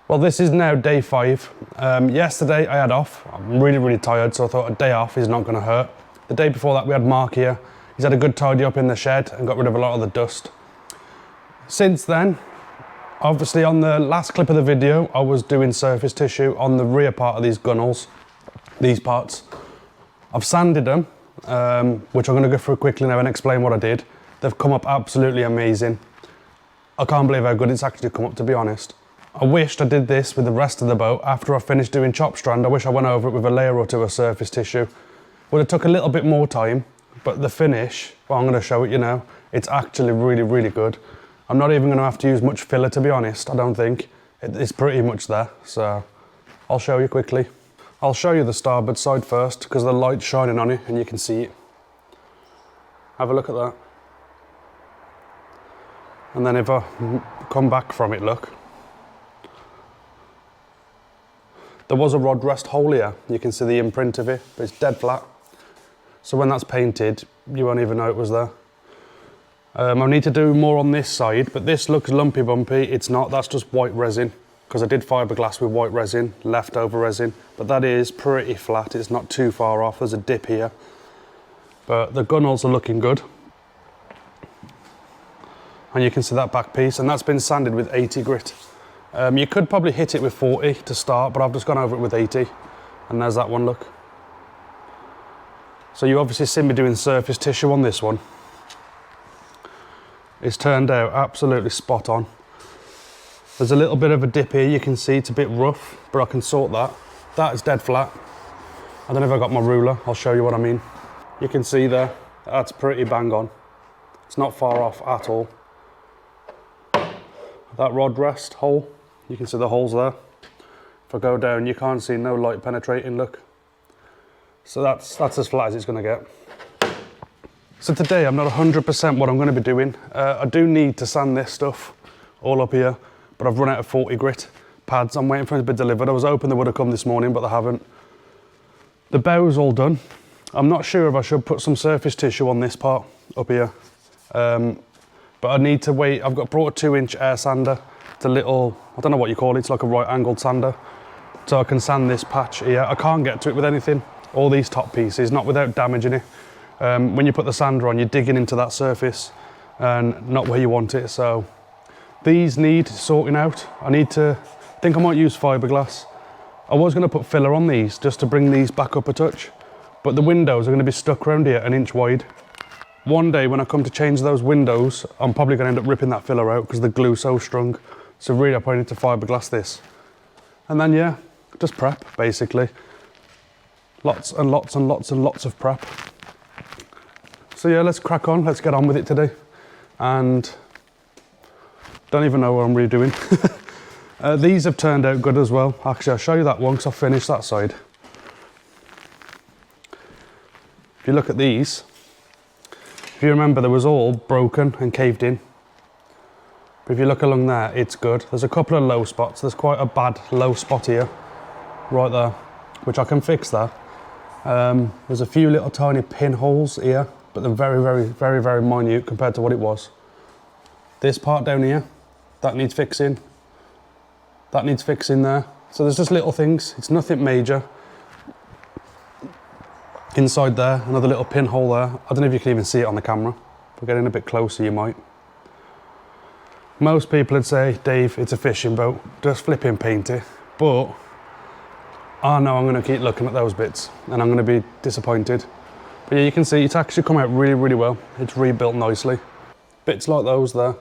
Well, this is now day 5. Yesterday I had off. I'm really tired, so I thought a day off is not going to hurt. The day before that we had Mark here. He's had a good tidy up in the shed and got rid of a lot of the dust. Since then, obviously on the last clip of the video, I was doing surface tissue on the rear part of these gunnels, these parts. I've sanded them, which I'm going to go through quickly now and explain what I did. They've come up absolutely amazing. I can't believe how good it's actually come up, to be honest. I wished I did this with the rest of the boat after I finished doing chop strand. I wish I went over it with a layer or two of surface tissue. Would have took a little bit more time, but the finish, well, I'm going to show it you now, it's actually really good. I'm not even going to have to use much filler, to be honest, I don't think. It's pretty much there, so I'll show you quickly. I'll show you the starboard side first, because the light's shining on it and you can see it. Have a look at that. And then if I come back from it, look. There was a rod rest hole here. You can see the imprint of it, but it's dead flat. So when that's painted, you won't even know it was there. I need to do more on this side, but this looks lumpy bumpy. It's not, that's just white resin, because I did fiberglass with white resin, leftover resin, but that is pretty flat. It's not too far off. There's a dip here, but the gunnels are looking good. And you can see that back piece, and that's been sanded with 80 grit. You could probably hit it with 40 to start, but I've just gone over it with 80. And there's that one, look. So you obviously see me doing surface tissue on this one. It's turned out absolutely spot on. There's a little bit of a dip here, you can see it's a bit rough, but I can sort that. That is dead flat. I don't know if I got my ruler, I'll show you what I mean. You can see there, that's pretty bang on. It's not far off at all. That rod rest hole, you can see the holes there. If I go down, you can't see no light penetrating, look. So that's as flat as it's going to get. So today I'm not 100% what I'm going to be doing. I do need to sand this stuff all up here, but I've run out of 40 grit pads. I'm waiting for it to be delivered. I was hoping they would have come this morning, but they haven't. The bow's all done. I'm not sure if I should put some surface tissue on this part up here. But I need to wait. I've brought a 2-inch air sander. It's a little, I don't know what you call it, it's like a right angled sander. So I can sand this patch here. I can't get to it with anything, all these top pieces, not without damaging it. When you put the sander on, you're digging into that surface and not where you want it. So these need sorting out. I think I might use fiberglass. I was going to put filler on these just to bring these back up a touch, but the windows are going to be stuck around here 1 inch wide. One day when I come to change those windows, I'm probably going to end up ripping that filler out because the glue's so strong. So really I probably need to fiberglass this. And then yeah, just prep basically. Lots and lots and lots and lots of prep. So yeah, let's crack on, let's get on with it today. And don't even know what I'm redoing. These have turned out good as well. Actually, I'll show you that one because I finished that side. If you look at these, if you remember, there was all broken and caved in. But if you look along there, it's good. There's a couple of low spots. There's quite a bad low spot here, right there, which I can fix there. There's a few little tiny pinholes here, but they're very minute compared to what it was. This part down here, that needs fixing. That needs fixing there. So there's just little things. It's nothing major. Inside there, another little pinhole there. I don't know if you can even see it on the camera. If we're getting a bit closer, you might. Most people would say, Dave, it's a fishing boat, just flipping paint it. But I know I'm going to keep looking at those bits and I'm going to be disappointed. But yeah, you can see it's actually come out really well. It's rebuilt nicely. Bits like those there,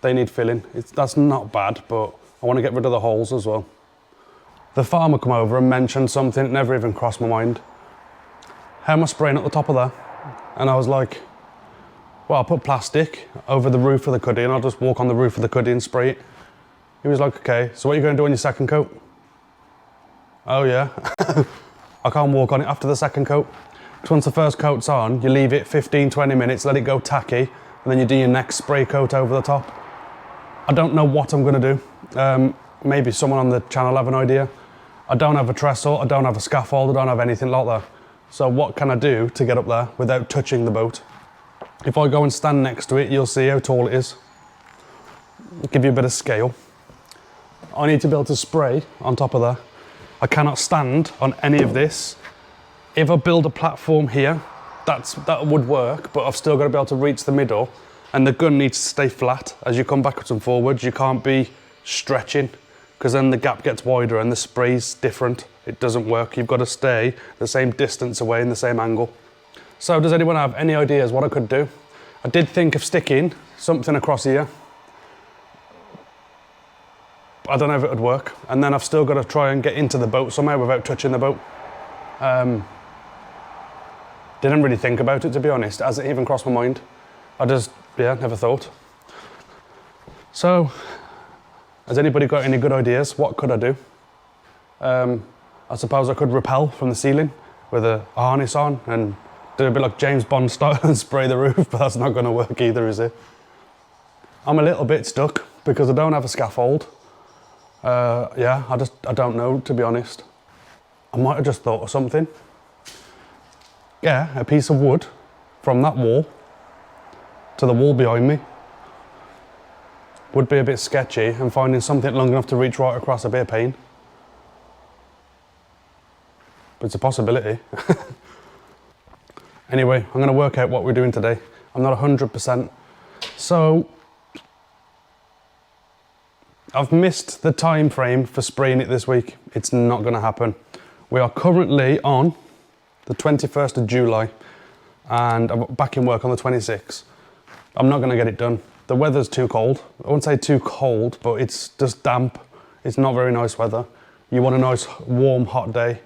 they need filling. That's not bad, but I want to get rid of the holes as well. The farmer come over and mentioned something that never even crossed my mind. How am I spraying at the top of there? And I was like, well, I'll put plastic over the roof of the cuddy and I'll just walk on the roof of the cuddy and spray it. He was like, okay, so what are you going to do on your second coat? Oh yeah, I can't walk on it after the second coat. Because once the first coat's on, you leave it 15-20 minutes, let it go tacky, and then you do your next spray coat over the top. I don't know what I'm going to do. Maybe someone on the channel have an idea. I don't have a trestle, I don't have a scaffold, I don't have anything like that. So what can I do to get up there without touching the boat? If I go and stand next to it, you'll see how tall it is. I'll give you a bit of scale. I need to be able to spray on top of that. I cannot stand on any of this. If I build a platform here, that would work, but I've still got to be able to reach the middle, and the gun needs to stay flat. As you come backwards and forwards, you can't be stretching, because then the gap gets wider and the spray's different. It doesn't work. You've got to stay the same distance away in the same angle. So does anyone have any ideas what I could do? I did think of sticking something across here. I don't know if it would work. And then I've still got to try and get into the boat somehow without touching the boat. Didn't really think about it, to be honest. Hasn't even crossed my mind. I just, yeah, never thought. So, has anybody got any good ideas? What could I do? I suppose I could rappel from the ceiling with a harness on and do a bit like James Bond style and spray the roof, but that's not going to work either, is it? I'm a little bit stuck because I don't have a scaffold. Yeah, I don't know, to be honest. I might have just thought of something. Yeah, a piece of wood from that wall to the wall behind me would be a bit sketchy, and finding something long enough to reach right across a bit of pain. But it's a possibility. Anyway, I'm going to work out what we're doing today. I'm not 100%. So, I've missed the time frame for spraying it this week. It's not going to happen. We are currently on the 21st of July and I'm back in work on the 26th. I'm not going to get it done. The weather's too cold. I won't say too cold, but it's just damp. It's not very nice weather. You want a nice warm hot day.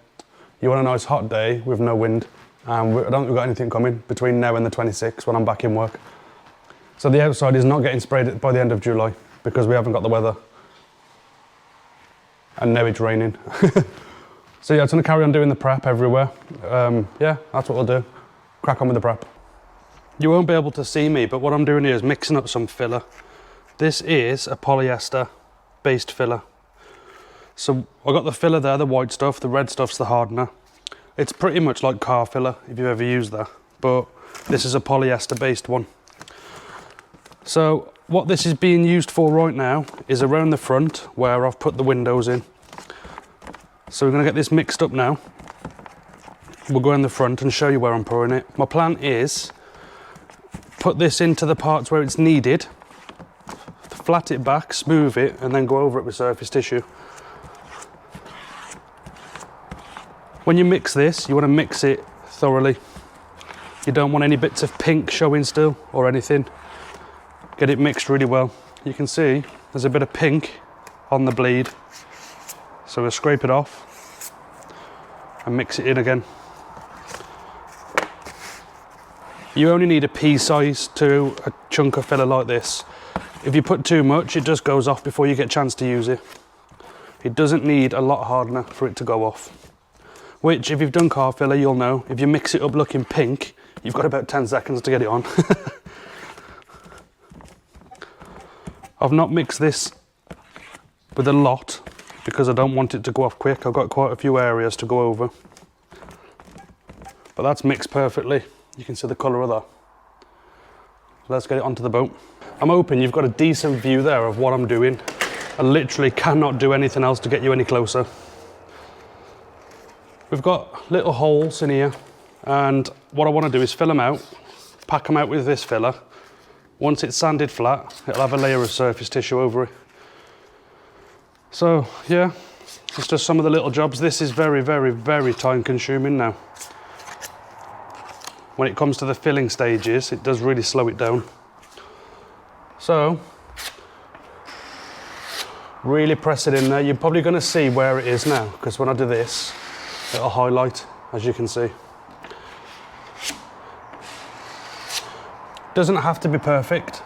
You want a nice hot day with no wind. And I don't think we've got anything coming between now and the 26th when I'm back in work. So the outside is not getting sprayed by the end of July because we haven't got the weather. And now it's raining. So yeah, it's going to carry on doing the prep everywhere. Yeah, that's what we'll do. Crack on with the prep. You won't be able to see me, but what I'm doing here is mixing up some filler. This is a polyester based filler. So I got the filler there, the white stuff, the red stuff's the hardener. It's pretty much like car filler if you've ever used that, but this is a polyester based one. So what this is being used for right now is around the front where I've put the windows in. So we're going to get this mixed up now. We'll go in the front and show you where I'm pouring it. My plan is put this into the parts where it's needed, flat it back, smooth it, and then go over it with surface tissue. When you mix this, you want to mix it thoroughly. You don't want any bits of pink showing still or anything. Get it mixed really well. You can see there's a bit of pink on the bleed. So we'll scrape it off and mix it in again. You only need a pea size to a chunk of filler like this. If you put too much, it just goes off before you get a chance to use it. It doesn't need a lot hardener for it to go off. Which, if you've done car filler, you'll know. If you mix it up looking pink, you've got about 10 seconds to get it on. I've not mixed this with a lot because I don't want it to go off quick. I've got quite a few areas to go over. But that's mixed perfectly. You can see the colour of that. Let's get it onto the boat. I'm hoping you've got a decent view there of what I'm doing. I literally cannot do anything else to get you any closer. We've got little holes in here, and what I want to do is fill them out, pack them out with this filler. Once it's sanded flat, it'll have a layer of surface tissue over it. So yeah, it's just some of the little jobs. This is very, very, very time consuming now. When it comes to the filling stages, it does really slow it down. So, really press it in there. You're probably going to see where it is now, because when I do this, it'll highlight, as you can see. Doesn't have to be perfect,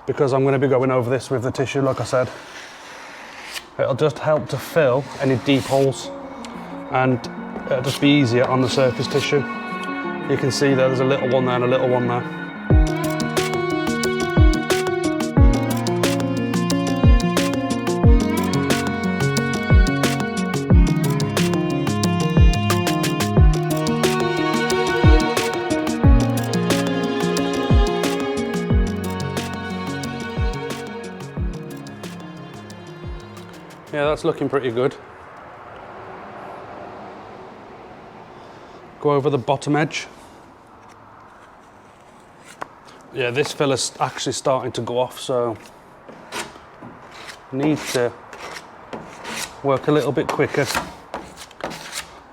because I'm going to be going over this with the tissue, like I said. It'll just help to fill any deep holes, and it'll just be easier on the surface tissue. You can see there's a little one there and a little one there. Yeah, that's looking pretty good. Go over the bottom edge. Yeah, this filla's actually starting to go off, so need to work a little bit quicker.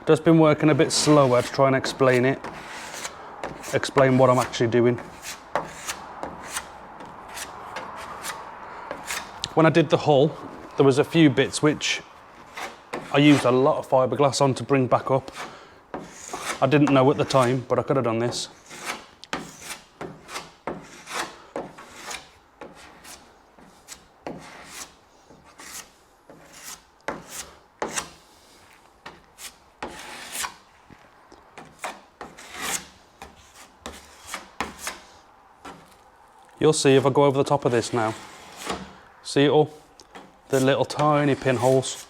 Just been working a bit slower to try and explain what I'm actually doing. When I did the hull, there was a few bits which I used a lot of fiberglass on to bring back up. I didn't know at the time, but I could have done this. You'll see if I go over the top of this now. See it all? The little tiny pinholes.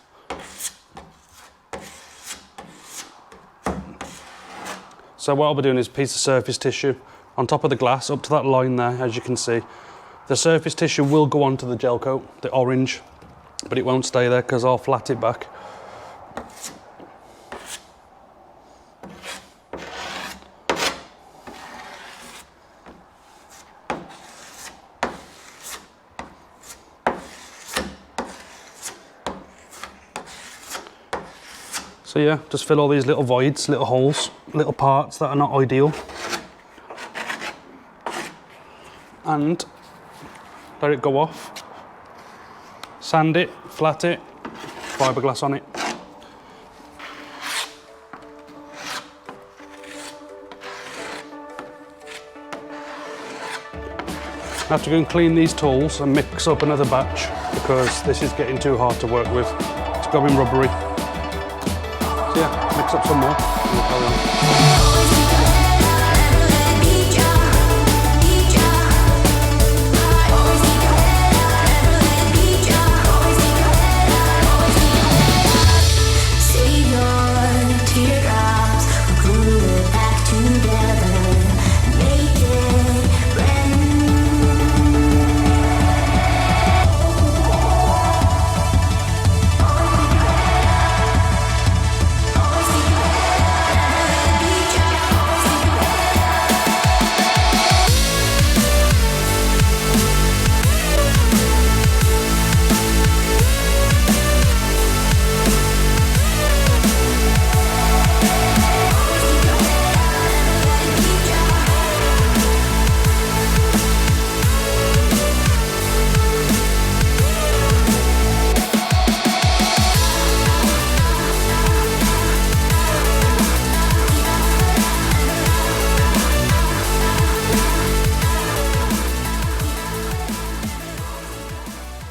So what I'll be doing is a piece of surface tissue on top of the glass up to that line there, as you can see. The surface tissue will go onto the gel coat, the orange, but it won't stay there because I'll flat it back. So yeah, just fill all these little voids, little holes, little parts that are not ideal. And let it go off. Sand it, flat it, fiberglass on it. I have to go and clean these tools and mix up another batch because this is getting too hard to work with. It's going rubbery. So yeah, mix up some more and we'll carry on.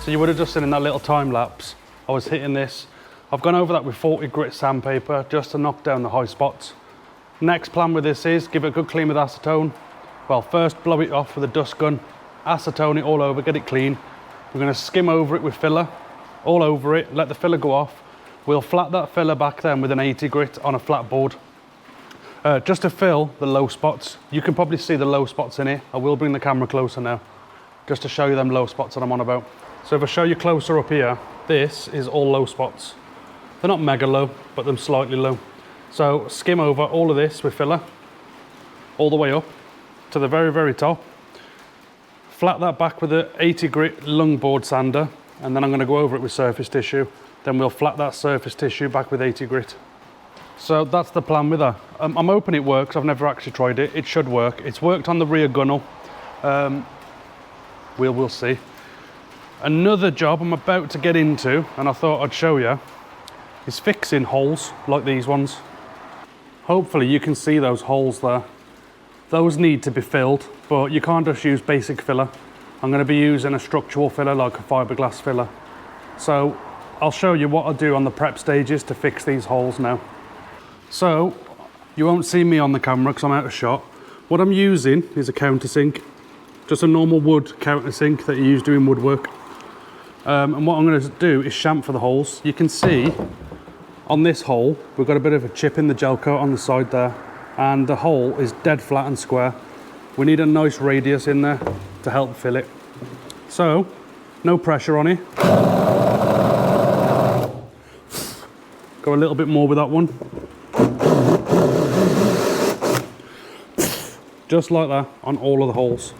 So you would have just seen in that little time lapse, I was hitting this. I've gone over that with 40 grit sandpaper just to knock down the high spots. Next plan with this is give it a good clean with acetone. Well, first blow it off with a dust gun, acetone it all over, get it clean. We're going to skim over it with filler, all over it, let the filler go off. We'll flat that filler back then with an 80 grit on a flat board. Just to fill the low spots. You can probably see the low spots in here. I will bring the camera closer now, just to show you them low spots that I'm on about. So if I show you closer up here, this is all low spots. They're not mega low, but they're slightly low. So skim over all of this with filler, all the way up to the very, very top. Flat that back with an 80 grit lungboard sander, and then I'm going to go over it with surface tissue. Then we'll flat that surface tissue back with 80 grit. So that's the plan with that. I'm hoping it works. I've never actually tried it. It should work. It's worked on the rear gunnel. We'll see. Another job I'm about to get into, and I thought I'd show you, is fixing holes like these ones. Hopefully you can see those holes there. Those need to be filled, but you can't just use basic filler. I'm going to be using a structural filler like a fiberglass filler. So I'll show you what I do on the prep stages to fix these holes now. So you won't see me on the camera because I'm out of shot. What I'm using is a countersink, just a normal wood countersink that you use doing woodwork. And what I'm going to do is chamfer the holes. You can see on this hole we've got a bit of a chip in the gel coat on the side there, and the hole is dead flat and square. We need a nice radius in there to help fill it. So no pressure on it. Go a little bit more with that one. Just like that on all of the holes.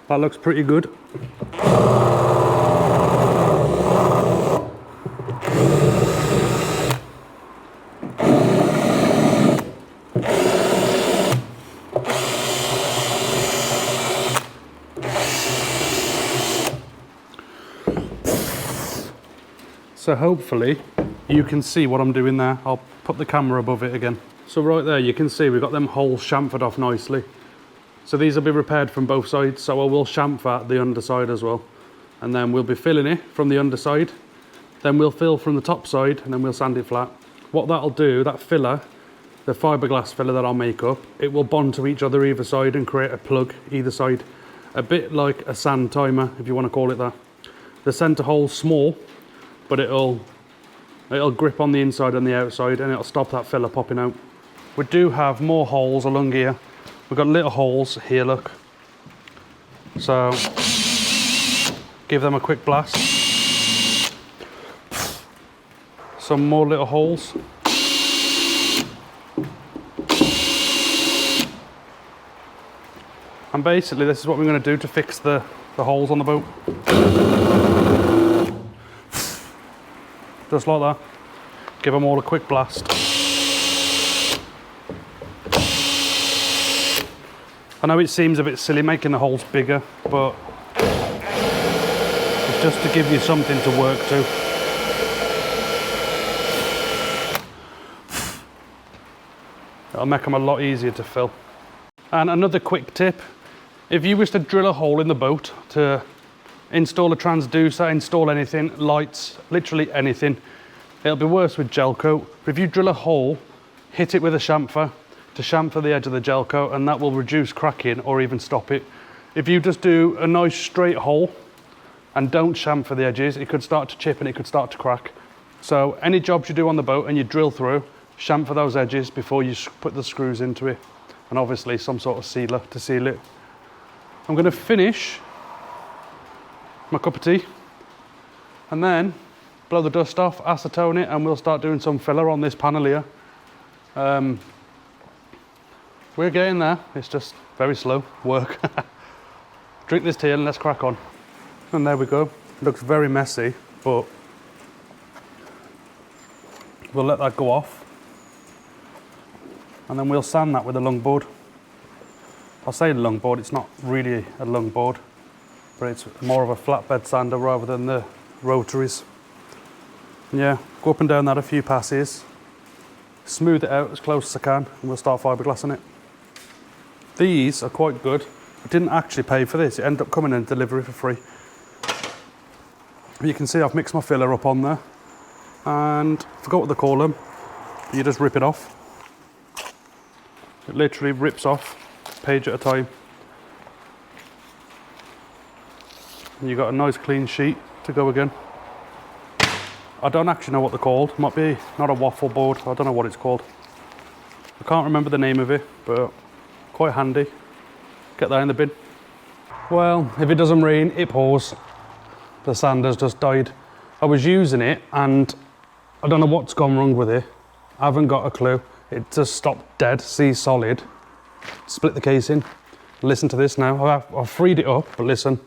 That looks pretty good. So hopefully you can see what I'm doing there. I'll put the camera above it again. So right there you can see we've got them holes chamfered off nicely. So these will be repaired from both sides, so I will chamfer the underside as well. And then we'll be filling it from the underside, then we'll fill from the top side, and then we'll sand it flat. What that'll do, that filler, the fiberglass filler that I'll make up, it will bond to each other either side and create a plug either side. A bit like a sand timer, if you want to call it that. The centre hole's small, but it'll grip on the inside and the outside, and it'll stop that filler popping out. We do have more holes along here. We've got little holes here, look. So, give them a quick blast. Some more little holes. And basically this is what we're going to do to fix the holes on the boat. Just like that. Give them all a quick blast. I know it seems a bit silly making the holes bigger, but it's just to give you something to work to. It'll make them a lot easier to fill. And another quick tip, if you wish to drill a hole in the boat to install a transducer, install anything, lights, literally anything, it'll be worse with gel coat. But if you drill a hole, hit it with a chamfer to chamfer the edge of the gel coat, and that will reduce cracking or even stop it. If you just do a nice straight hole and don't chamfer the edges, it could start to chip and it could start to crack. So any jobs you do on the boat and you drill through, chamfer those edges before you put the screws into it, and obviously some sort of sealer to seal it. I'm going to finish my cup of tea and then blow the dust off, acetone it, and we'll start doing some filler on this panel here. We're getting there, it's just very slow work. Drink this tea and let's crack on. And there we go. It looks very messy, but we'll let that go off. And then we'll sand that with a lungboard. I'll say lungboard, it's not really a lungboard, but it's more of a flatbed sander rather than the rotaries. And yeah, go up and down that a few passes, smooth it out as close as I can, and we'll start fiberglassing it. These are quite good. I didn't actually pay for this, it ended up coming in delivery for free. You can see I've mixed my filler up on there, and I forgot what they call them. You just rip it off. It literally rips off, page at a time. And you've got a nice clean sheet to go again. I don't actually know what they're called. Might be not a waffle board, I don't know what it's called. I can't remember the name of it, but quite handy. Get that in the bin. Well, if it doesn't rain, it pours. The sander's just died. I was using it and I don't know what's gone wrong with it. I haven't got a clue. It just stopped dead, see solid. Split the casing. Listen to this now. I've freed it up, but listen.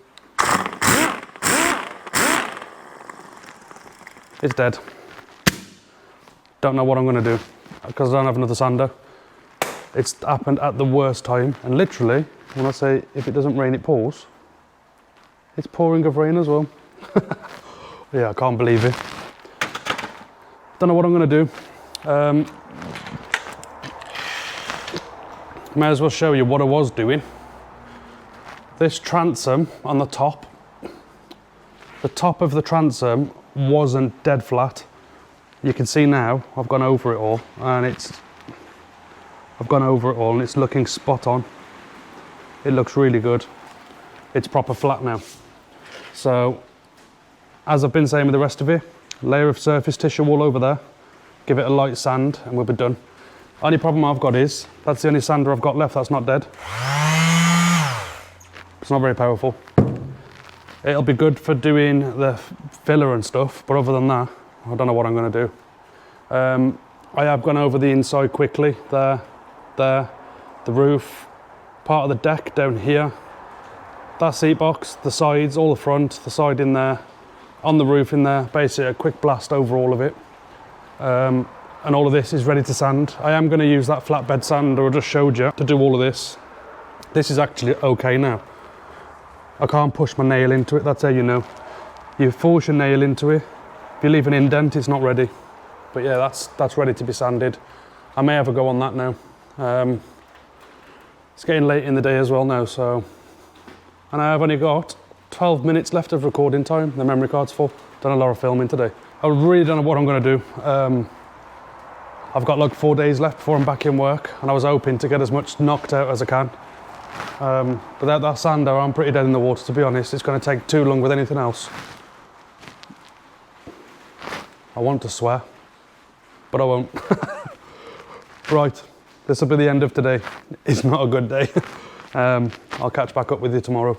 It's dead. Don't know what I'm gonna do because I don't have another sander. It's happened at the worst time, and literally, when I say if it doesn't rain, it pours, it's pouring of rain as well. Yeah, I can't believe it. Don't know what I'm gonna do. May as well show you what I was doing. This transom on the top of the transom wasn't dead flat. You can see now I've gone over it all, and it's looking spot on. It looks really good. It's proper flat now. So, as I've been saying with the rest of it, layer of surface tissue all over there, give it a light sand and we'll be done. Only problem I've got is, that's the only sander I've got left that's not dead. It's not very powerful. It'll be good for doing the filler and stuff, but other than that, I don't know what I'm going to do. I have gone over the inside quickly, there, the roof, part of the deck down here, that seat box, the sides, all the front, the side in there, on the roof in there, basically a quick blast over all of it. And all of this is ready to sand. I am going to use that flatbed sander I just showed you to do all of this. This is actually okay now. I can't push my nail into it, that's how you know. You force your nail into it. If you leave an indent, it's not ready. But yeah, that's ready to be sanded. I may have a go on that now. It's getting late in the day as well now, so. And I've only got 12 minutes left of recording time. The memory card's full. Done a lot of filming today. I really don't know what I'm gonna do. I've got like 4 days left before I'm back in work, and I was hoping to get as much knocked out as I can. But that sander, I'm pretty dead in the water, to be honest. It's gonna take too long with anything else. I want to swear, but I won't. Right, this will be the end of today. It's not a good day. I'll catch back up with you tomorrow.